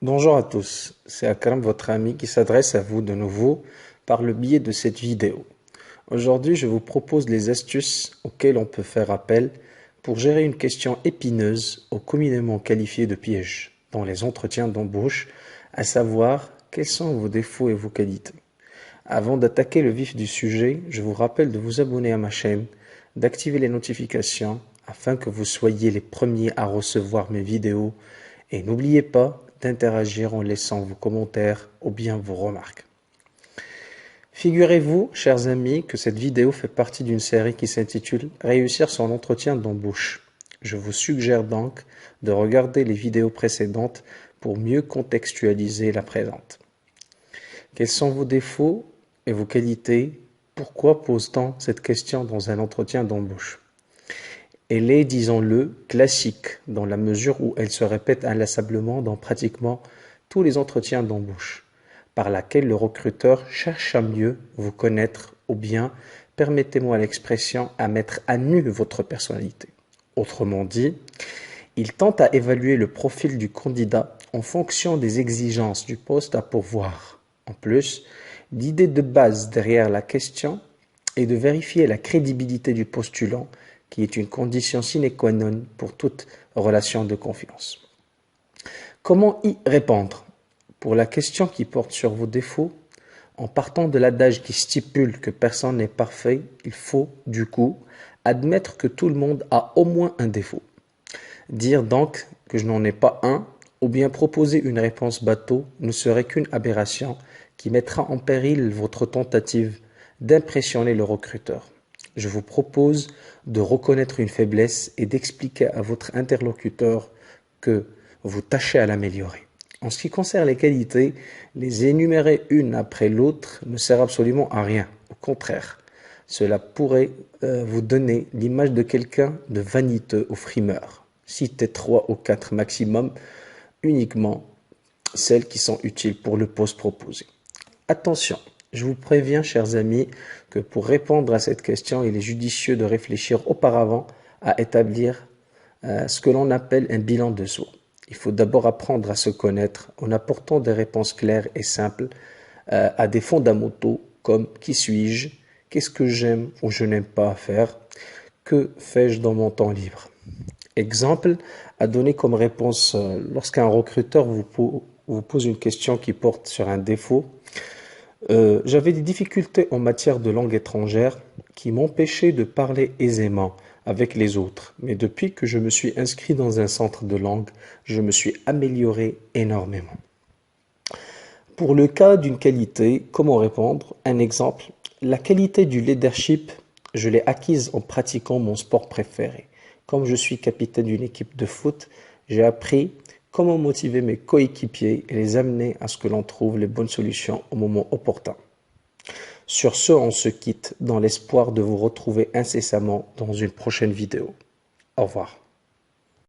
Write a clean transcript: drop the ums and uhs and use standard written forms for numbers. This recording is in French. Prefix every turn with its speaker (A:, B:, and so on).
A: Bonjour à tous, c'est Akram, votre ami, qui s'adresse à vous de nouveau par le biais de cette vidéo. Aujourd'hui, je vous propose les astuces auxquelles on peut faire appel pour gérer une question épineuse ou communément qualifiée de piège dans les entretiens d'embauche, à savoir quels sont vos défauts et vos qualités. Avant d'attaquer le vif du sujet, je vous rappelle de vous abonner à ma chaîne, d'activer les notifications afin que vous soyez les premiers à recevoir mes vidéos et n'oubliez pas d'interagir en laissant vos commentaires ou bien vos remarques. Figurez-vous, chers amis, que cette vidéo fait partie d'une série qui s'intitule « Réussir son entretien d'embauche ». Je vous suggère donc de regarder les vidéos précédentes pour mieux contextualiser la présente. Quels sont vos défauts et vos qualités? Pourquoi pose-t-on cette question dans un entretien d'embauche? Elle est, disons-le, classique dans la mesure où elle se répète inlassablement dans pratiquement tous les entretiens d'embauche, par laquelle le recruteur cherche à mieux vous connaître ou bien, permettez-moi l'expression, à mettre à nu votre personnalité. Autrement dit, il tente à évaluer le profil du candidat en fonction des exigences du poste à pourvoir. En plus, l'idée de base derrière la question est de vérifier la crédibilité du postulant, qui est une condition sine qua non pour toute relation de confiance. Comment y répondre? Pour la question qui porte sur vos défauts, en partant de l'adage qui stipule que personne n'est parfait, il faut, du coup, admettre que tout le monde a au moins un défaut. Dire donc que je n'en ai pas un, ou bien proposer une réponse bateau, ne serait qu'une aberration qui mettra en péril votre tentative d'impressionner le recruteur. Je vous propose de reconnaître une faiblesse et d'expliquer à votre interlocuteur que vous tâchez à l'améliorer. En ce qui concerne les qualités, les énumérer une après l'autre ne sert absolument à rien. Au contraire, cela pourrait vous donner l'image de quelqu'un de vaniteux ou frimeur. Citez 3 ou 4 maximum, uniquement celles qui sont utiles pour le poste proposé. Attention, je vous préviens, chers amis, que pour répondre à cette question, il est judicieux de réfléchir auparavant à établir ce que l'on appelle un bilan de soi. Il faut d'abord apprendre à se connaître en apportant des réponses claires et simples à des fondamentaux comme « qui suis-je » ? Qu'est-ce que j'aime ou je n'aime pas faire? Que fais-je dans mon temps libre? Exemple à donner comme réponse lorsqu'un recruteur vous pose une question qui porte sur un défaut. J'avais des difficultés en matière de langue étrangère qui m'empêchaient de parler aisément avec les autres. Mais depuis que je me suis inscrit dans un centre de langue, je me suis amélioré énormément. Pour le cas d'une qualité, comment répondre? Un exemple, la qualité du leadership, je l'ai acquise en pratiquant mon sport préféré. Comme je suis capitaine d'une équipe de foot, j'ai appris comment motiver mes coéquipiers et les amener à ce que l'on trouve les bonnes solutions au moment opportun. Sur ce, on se quitte dans l'espoir de vous retrouver incessamment dans une prochaine vidéo. Au revoir.